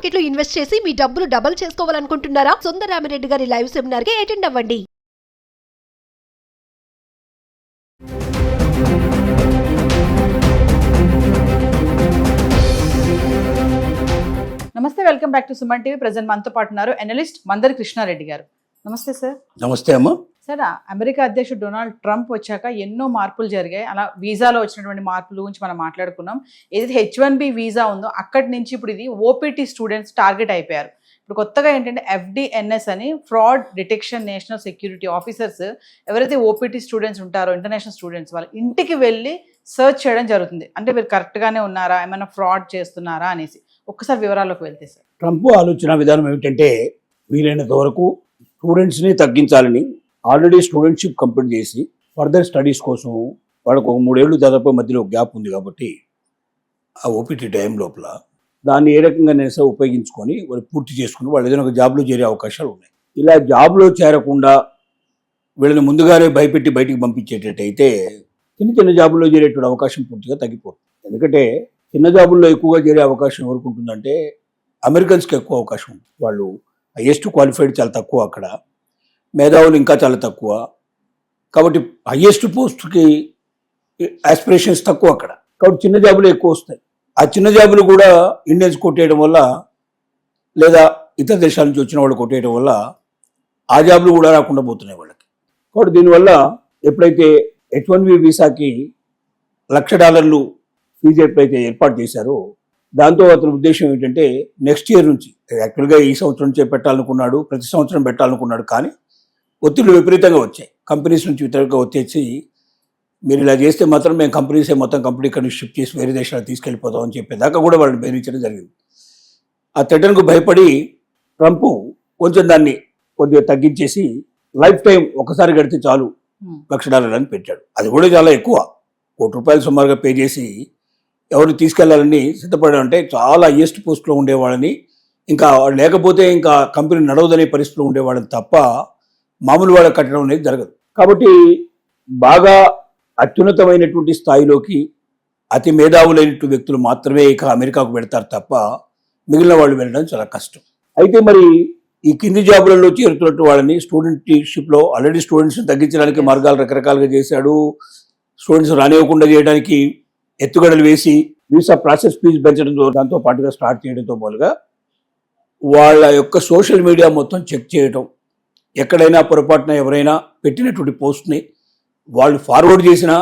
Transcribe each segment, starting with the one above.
Market లో invest చేసి మీ డబ్బులు డబుల్ చేసుకోవాలనుకుంటున్నారా? సుందరరామిరెడ్డి గారి లైవ్ సెమినార్ కి అటెండ్ అవ్వండి. నమస్తే, welcome back to Suman TV. Present మనతో పాటు ఉన్నారు అనలిస్ట్ మందరి కృష్ణారెడ్డి గారు. నమస్తే సార్. నమస్తే అమ్మ. సార్, అమెరికా అధ్యక్షుడు డొనాల్డ్ ట్రంప్ వచ్చాక ఎన్నో మార్పులు జరిగాయి. అలా వీసాలో వచ్చినటువంటి మార్పుల గురించి మనం మాట్లాడుకున్నాం. ఏదైతే H1B వీసా ఉందో అక్కడి నుంచి ఇప్పుడు ఇది ఓపీటీ స్టూడెంట్స్ టార్గెట్ అయిపోయారు. ఇప్పుడు కొత్తగా ఏంటంటే FDNS అని fraud detection national security officers ఎవరైతే ఓపీటీ స్టూడెంట్స్ ఉంటారో ఇంటర్నేషనల్ స్టూడెంట్స్ వాళ్ళ ఇంటికి వెళ్ళి సర్చ్ చేయడం జరుగుతుంది. అంటే వీరు కరెక్ట్గానే ఉన్నారా, ఏమైనా ఫ్రాడ్ చేస్తున్నారా అనేసి. ఒక్కసారి వివరాల్లోకి వెళ్తే సార్. ట్రంప్ ఆలోచన విధానం ఏమిటంటే వీలైనంత వరకు స్టూడెంట్స్ని తగ్గించాలని ఆల్రెడీ స్టూడెంట్షిప్ కంప్లీట్ చేసి ఫర్దర్ స్టడీస్ కోసం వాళ్ళకు ఒక 3 ఏళ్ళు దాదాపు మధ్యలో గ్యాప్ ఉంది కాబట్టి ఆ ఓపీటీ టైం లోపల దాన్ని ఏ రకంగా ఉపయోగించుకొని వాళ్ళు పూర్తి చేసుకుని వాళ్ళు ఏదైనా ఒక జాబ్లో చేరే అవకాశాలు ఉన్నాయి. ఇలా జాబ్లో చేరకుండా వీళ్ళని ముందుగానే భయపెట్టి బయటికి పంపించేటట్టయితే చిన్న చిన్న జాబుల్లో చేరేటువంటి అవకాశం పూర్తిగా తగ్గిపోతుంది. ఎందుకంటే చిన్న జాబుల్లో ఎక్కువగా చేరే అవకాశం ఎవరికి ఉంటుందంటే అమెరికన్స్కి ఎక్కువ అవకాశం ఉంటుంది. వాళ్ళు హైయెస్ట్ క్వాలిఫైడ్ చాలా తక్కువ, అక్కడ మేధావులు ఇంకా చాలా తక్కువ, కాబట్టి హైయెస్ట్ పోస్ట్కి ఆస్పిరేషన్స్ తక్కువ అక్కడ, కాబట్టి చిన్న జాబులు ఎక్కువ వస్తాయి. ఆ చిన్న జాబులు కూడా ఇండియన్స్ కొట్టేయడం వల్ల లేదా ఇతర దేశాల నుంచి వచ్చిన వాళ్ళు కొట్టేయడం వల్ల ఆ జాబులు కూడా రాకుండా పోతున్నాయి వాళ్ళకి. కాబట్టి దీనివల్ల ఎప్పుడైతే H1B వీసాకి $1,00,000 ఫీజు ఎప్పుడైతే ఏర్పాటు చేశారో దాంతో అతని ఉద్దేశం ఏంటంటే నెక్స్ట్ ఇయర్ నుంచి, యాక్చువల్గా ఈ సంవత్సరం నుంచే పెట్టాలనుకున్నాడు, ప్రతి సంవత్సరం పెట్టాలనుకున్నాడు, కానీ ఒత్తిళ్లు విపరీతంగా వచ్చాయి. కంపెనీస్ నుంచి విపరీతంగా వచ్చేసి మీరు ఇలా చేస్తే మాత్రం మేము కంపెనీసే మొత్తం కంపెనీ ఇక్కడ షిఫ్ట్ చేసి వేరే దేశాలకు తీసుకెళ్ళిపోతాం అని చెప్పేదాకా కూడా వాళ్ళని బెదిరించడం జరిగింది. ఆ థ్రెటన్కు భయపడి ట్రంప్ కొంచెం దాన్ని కొద్దిగా తగ్గించేసి లైఫ్ టైం ఒకసారి గడితే చాలు $1,00,000 అని పెట్టాడు. అది కూడా చాలా ఎక్కువ, ₹1,00,00,000 సుమారుగా పే చేసి ఎవరు తీసుకెళ్లాలని సిద్ధపడడం అంటే చాలా హైయెస్ట్ పోస్ట్లో ఉండేవాళ్ళని, ఇంకా లేకపోతే ఇంకా కంపెనీ నడవదనే పరిస్థితిలో ఉండేవాళ్ళని తప్ప మామూలు వాళ్ళకి కట్టడం అనేది జరగదు. కాబట్టి బాగా అత్యున్నతమైనటువంటి స్థాయిలోకి అతి మేధావులైనటువంటి వ్యక్తులు మాత్రమే ఇక అమెరికాకు పెడతారు తప్ప మిగిలిన వాళ్ళు వెళ్ళడం చాలా కష్టం. అయితే మరి ఈ కింది జాబులలో చేరుతున్నట్టు వాళ్ళని స్టూడెంట్షిప్లో ఆల్రెడీ స్టూడెంట్స్ని తగ్గించడానికి మార్గాలు రకరకాలుగా చేశాడు. స్టూడెంట్స్ రానివ్వకుండా చేయడానికి ఎత్తుగడలు వేసి వీసా ప్రాసెస్ ఫీజు పెంచడంతో దాంతో పాటుగా స్టార్ట్ చేయడంతో పాటుగా వాళ్ళ యొక్క సోషల్ మీడియా మొత్తం చెక్ చేయడం, ఎక్కడైనా పొరపాటున ఎవరైనా పెట్టినటువంటి పోస్ట్ని వాళ్ళు ఫార్వర్డ్ చేసినా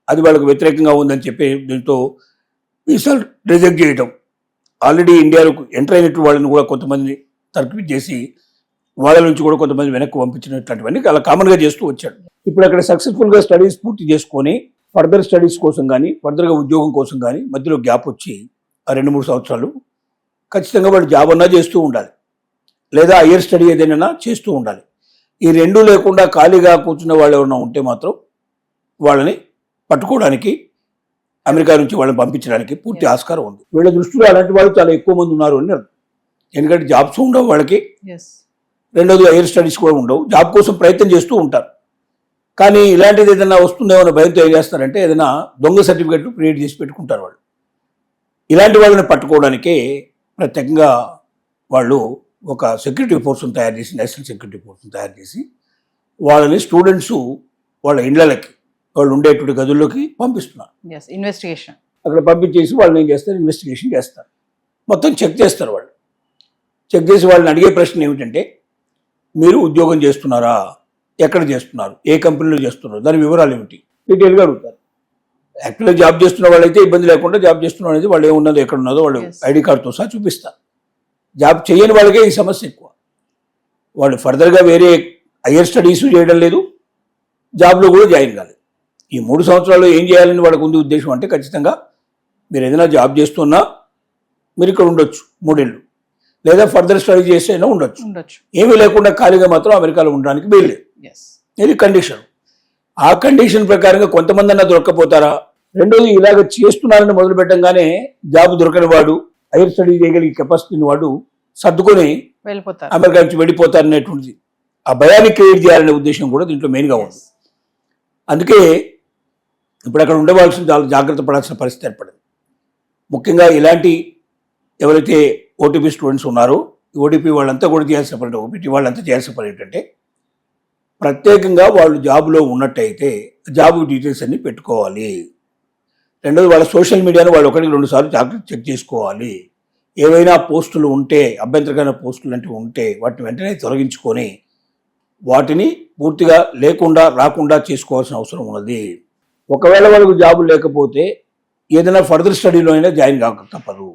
అది వాళ్ళకు వ్యతిరేకంగా ఉందని చెప్పి దీంతో వీసాలు రిజెక్ట్ చేయడం, ఆల్రెడీ ఇండియాకు ఎంటర్ అయినట్టు వాళ్ళని కూడా కొంతమంది తర్ఫీ చేసి వాళ్ళ నుంచి కూడా కొంతమంది వెనక్కి పంపించినట్లాంటివన్నీ అలా కామన్గా చేస్తూ వచ్చాడు. ఇప్పుడు అక్కడ సక్సెస్ఫుల్గా స్టడీస్ పూర్తి చేసుకొని ఫర్దర్ స్టడీస్ కోసం కానీ ఫర్దర్గా ఉద్యోగం కోసం కానీ మధ్యలో గ్యాప్ వచ్చి ఆ 2-3 సంవత్సరాలు ఖచ్చితంగా వాళ్ళు జాబ్ అన్నా చేస్తూ ఉండాలి, లేదా హయ్యర్ స్టడీ ఏదైనా చేస్తూ ఉండాలి. ఈ రెండూ లేకుండా ఖాళీగా కూర్చున్న వాళ్ళు ఎవరైనా ఉంటే మాత్రం వాళ్ళని పట్టుకోవడానికి అమెరికా నుంచి వాళ్ళని పంపించడానికి పూర్తి ఆస్కారం ఉంది. వీళ్ళ దృష్టిలో అలాంటి వాళ్ళు చాలా ఎక్కువ మంది ఉన్నారు అని అర్థం. ఎందుకంటే జాబ్స్ ఉండవు వాళ్ళకి, రెండోది హయ్యర్ స్టడీస్ కూడా ఉండవు, జాబ్ కోసం ప్రయత్నం చేస్తూ ఉంటారు. కానీ ఇలాంటిది ఏదైనా వస్తుందేమో అన్న భయంతో ఏం చేస్తారంటే ఏదైనా దొంగ సర్టిఫికెట్లు క్రియేట్ చేసి పెట్టుకుంటారు వాళ్ళు. ఇలాంటి వాళ్ళని పట్టుకోవడానికే ప్రత్యేకంగా వాళ్ళు ఒక సెక్యూరిటీ ఫోర్స్ని తయారు చేసి, నేషనల్ సెక్యూరిటీ ఫోర్స్ని తయారు చేసి వాళ్ళని స్టూడెంట్స్ వాళ్ళ ఇళ్లకి వాళ్ళు ఉండేటువంటి గదుల్లోకి పంపిస్తున్నారు. ఇన్వెస్టిగేషన్ అక్కడ పంపించేసి వాళ్ళని ఏం చేస్తారు, ఇన్వెస్టిగేషన్ చేస్తారు, మొత్తం చెక్ చేస్తారు. వాళ్ళు చెక్ చేసి వాళ్ళని అడిగే ప్రశ్న ఏమిటంటే మీరు ఉద్యోగం చేస్తున్నారా, ఎక్కడ చేస్తున్నారు, ఏ కంపెనీలో చేస్తున్నారు, దాని వివరాలు ఏమిటి డీటెయిల్గా అడుగుతారు. యాక్చువల్గా జాబ్ చేస్తున్న వాళ్ళైతే ఇబ్బంది లేకుండా జాబ్ చేస్తున్న అనేది వాళ్ళు ఏమున్నదో ఎక్కడ ఉన్నదో వాళ్ళు ఐడి కార్డుతో సహా చూపిస్తారు. జాబ్ చేయని వాళ్ళకే ఈ సమస్య ఎక్కువ. వాళ్ళు ఫర్దర్గా వేరే హయ్యర్ స్టడీస్ చేయడం లేదు, జాబ్లో కూడా జాయిన్ కాలేదు. ఈ 3 సంవత్సరాల్లో ఏం చేయాలని వాళ్ళకు ఉంది ఉద్దేశం అంటే ఖచ్చితంగా మీరు ఏదైనా జాబ్ చేస్తున్నా మీరు ఇక్కడ ఉండొచ్చు 3 ఏళ్ళు, లేదా ఫర్దర్ స్టడీ చేసైనా ఉండొచ్చు. ఏమీ లేకుండా ఖాళీగా మాత్రం అమెరికాలో ఉండడానికి వీల్లేదు, ఇది కండిషన్. ఆ కండిషన్ ప్రకారంగా కొంతమంది అన్నా దొరక్కపోతారా. రెండోది ఇలాగ చేస్తున్నారని మొదలు పెట్టంగానే జాబ్ దొరకని వాడు, హైయర్ స్టడీ చేయగలిగే కెపాసిటీని వాడు సర్దుకొని అమెరికా నుంచి వెళ్ళిపోతారనేటువంటిది ఆ భయాన్ని క్రియేట్ చేయాలనే ఉద్దేశం కూడా దీంట్లో మెయిన్గా ఉంది. అందుకే ఇప్పుడు అక్కడ ఉండవలసిన చాలా జాగ్రత్త పడాల్సిన పరిస్థితి ఏర్పడింది. ముఖ్యంగా ఇలాంటి ఎవరైతే ఓటీపీ స్టూడెంట్స్ ఉన్నారు. ఓటీపీ వాళ్ళంతా కూడా చేయాల్సిన పని, ఓపీటీ వాళ్ళంతా చేయాల్సిన పని ఏంటంటే ప్రత్యేకంగా వాళ్ళు జాబ్లో ఉన్నట్టయితే జాబ్ డీటెయిల్స్ అన్ని పెట్టుకోవాలి. రెండోది వాళ్ళ సోషల్ మీడియాను వాళ్ళు 1-2 సార్లు జాగ్రత్త చెక్ చేసుకోవాలి. ఏవైనా పోస్టులు ఉంటే, అభ్యంతరకరమైన పోస్టులు లాంటివి ఉంటే వాటిని వెంటనే తొలగించుకొని వాటిని పూర్తిగా లేకుండా రాకుండా చేసుకోవాల్సిన అవసరం ఉన్నది. ఒకవేళ వాళ్ళకు జాబ్ లేకపోతే ఏదైనా ఫర్దర్ స్టడీలో అయినా జాయిన్ కాక తప్పదు.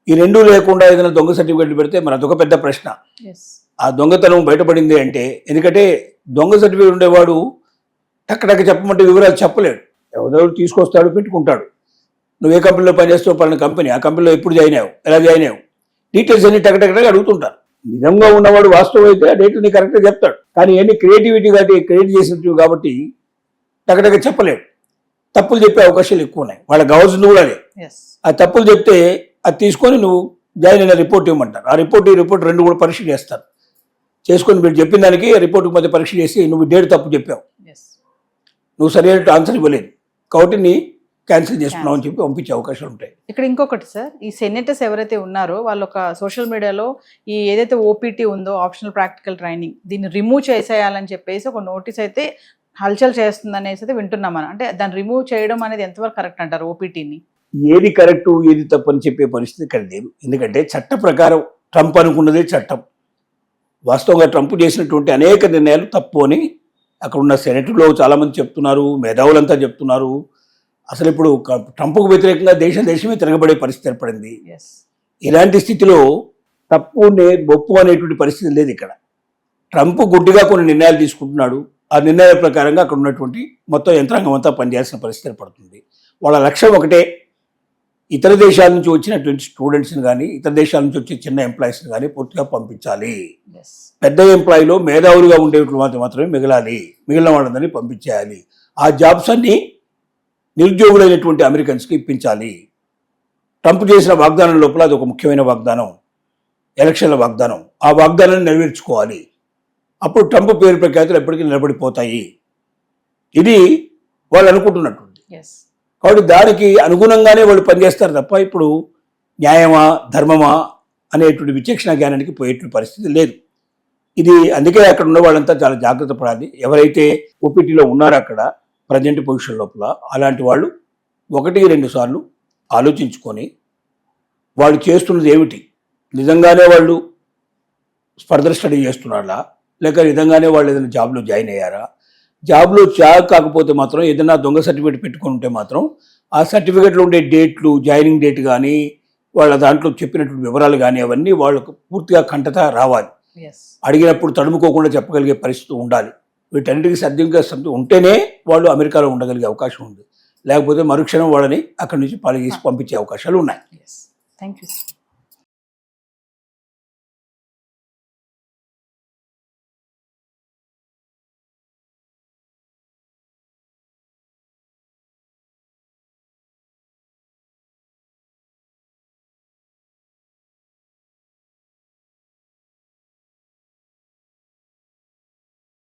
ఈ రెండూ లేకుండా ఏదైనా దొంగ సర్టిఫికెట్లు పెడితే మన అదొక పెద్ద ప్రశ్న. ఆ దొంగతనం బయటపడింది అంటే, ఎందుకంటే దొంగ సర్టిఫికెట్ ఉండేవాడు టక్కటక్క చెప్పమంటే వివరాలు చెప్పలేడు. ఎవరో తీసుకొస్తాడు, పెట్టుకుంటాడు. నువ్వు ఏ కంపెనీలో పనిచేస్తావు, పలానా కంపెనీ, ఆ కంపెనీలో ఎప్పుడు జాయిన్ అయ్యావు, ఎలా జాయిన్ అయ్యావు, డీటెయిల్స్ అన్ని టక్కటక్కగా అడుగుతుంటారు. నిజంగా ఉన్నవాడు వాస్తవం అయితే ఆ డేట్ ని కరెక్ట్గా చెప్తాడు. కానీ ఎన్ని క్రియేటివిటీ కాబట్టి క్రియేట్ చేసినట్టు కాబట్టి టక్కటక్క చెప్పలేడు. తప్పులు చెప్పే అవకాశాలు ఎక్కువ ఉన్నాయి. వాళ్ళకి కావాల్సింది కూడా అదే. ఆ తప్పులు చెప్తే అది తీసుకొని నువ్వు జాయిన్ అయిన రిపోర్ట్ ఇవ్వమంటారు. ఆ రిపోర్ట్ రెండు కూడా పరీక్ష చేస్తారు. చేసుకొని మీరు చెప్పిన దానికి రిపోర్ట్ మధ్య పరీక్ష చేసి నువ్వు డేట్ తప్పు చెప్పావు, నువ్వు సరైన ఆన్సర్ ఇవ్వలేదు కాబట్టి నీ క్యాన్సిల్ చేసుకున్నావు అని చెప్పి పంపించే అవకాశాలు ఉంటాయి. ఇక్కడ ఇంకొకటి సార్, ఈ సెనేటర్స్ ఎవరైతే ఉన్నారో వాళ్ళు ఒక సోషల్ మీడియాలో ఈ ఏదైతే ఓపీటీ ఉందో ఆప్షనల్ ప్రాక్టికల్ ట్రైనింగ్ దీన్ని రిమూవ్ చేసేయాలని చెప్పేసి ఒక నోటీస్ అయితే హల్చల్ చేస్తుంది అనేసి అయితే వింటున్నాం మనం. అంటే దాన్ని రిమూవ్ చేయడం అనేది ఎంతవరకు కరెక్ట్ అంటారు? ఓపీటీని ఏది కరెక్టు ఏది తప్పు అని చెప్పే పరిస్థితి ఇక్కడ లేదు. ఎందుకంటే చట్ట ప్రకారం ట్రంప్ అనుకున్నదే చట్టం. వాస్తవంగా ట్రంప్ చేసినటువంటి అనేక నిర్ణయాలు తప్పు అని అక్కడ ఉన్న సెనేటర్లో చాలామంది చెప్తున్నారు, మేధావులంతా చెప్తున్నారు. అసలు ఇప్పుడు ట్రంప్కు వ్యతిరేకంగా దేశమే తిరగబడే పరిస్థితి ఏర్పడింది. ఇలాంటి స్థితిలో తప్పు ఒప్పు అనేటువంటి పరిస్థితి లేదు. ఇక్కడ ట్రంప్ గుడ్డిగా కొన్ని నిర్ణయాలు తీసుకుంటున్నాడు. ఆ నిర్ణయాల ప్రకారంగా అక్కడ ఉన్నటువంటి మొత్తం యంత్రాంగం అంతా పనిచేయాల్సిన పరిస్థితి ఏర్పడుతుంది. వాళ్ళ లక్ష్యం ఒకటే, ఇతర దేశాల నుంచి వచ్చినటువంటి స్టూడెంట్స్ని కానీ ఇతర దేశాల నుంచి వచ్చే చిన్న ఎంప్లాయీస్ని కానీ పూర్తిగా పంపించాలి. పెద్ద ఎంప్లాయీలో మేధావులుగా ఉండేటువంటి మాత్రమే మిగిలిన వాళ్ళందరినీ పంపించేయాలి. ఆ జాబ్స్ అన్ని నిరుద్యోగులైనటువంటి అమెరికన్స్కి ఇప్పించాలి. ట్రంప్ చేసిన వాగ్దానం లోపల అది ఒక ముఖ్యమైన వాగ్దానం, ఎలక్షన్ల వాగ్దానం. ఆ వాగ్దానాన్ని నెరవేర్చుకోవాలి. అప్పుడు ట్రంప్ పేరు ప్రఖ్యాతులు ఎప్పటికీ నిలబడిపోతాయి. ఇది వాళ్ళు అనుకుంటున్నటువంటి. కాబట్టి దానికి అనుగుణంగానే వాళ్ళు పనిచేస్తారు తప్ప ఇప్పుడు న్యాయమా ధర్మమా అనేటువంటి విచక్షణ జ్ఞానానికి పోయేటువంటి పరిస్థితి లేదు. ఇది అందుకే అక్కడ ఉన్న వాళ్ళంతా చాలా జాగ్రత్త పడాలి. ఎవరైతే ఓపీటీలో ఉన్నారో అక్కడ ప్రజెంట్ పొజిషన్ లోపల అలాంటి వాళ్ళు 1-2 సార్లు ఆలోచించుకొని వాళ్ళు చేస్తున్నది ఏమిటి, నిజంగానే వాళ్ళు ఫర్దర్ స్టడీ చేస్తున్నారా, లేక నిజంగానే వాళ్ళు ఏదైనా జాబ్లో జాయిన్ అయ్యారా. జాబ్లో కాకపోతే మాత్రం ఏదైనా దొంగ సర్టిఫికేట్ పెట్టుకొని ఉంటే మాత్రం ఆ సర్టిఫికేట్లో ఉండే డేట్లు, జాయినింగ్ డేట్ కానీ వాళ్ళ దాంట్లో చెప్పినటువంటి వివరాలు కానీ అవన్నీ వాళ్ళకు పూర్తిగా కంటత రావాలి. అడిగినప్పుడు తడుముకోకుండా చెప్పగలిగే పరిస్థితి ఉండాలి. వీటన్నిటికీ సద్యంగా ఉంటేనే వాళ్ళు అమెరికాలో ఉండగలిగే అవకాశం ఉంది. లేకపోతే మరుక్షణం వాళ్ళని అక్కడి నుంచి పాలు చేసి పంపించే అవకాశాలు ఉన్నాయి. Thank you.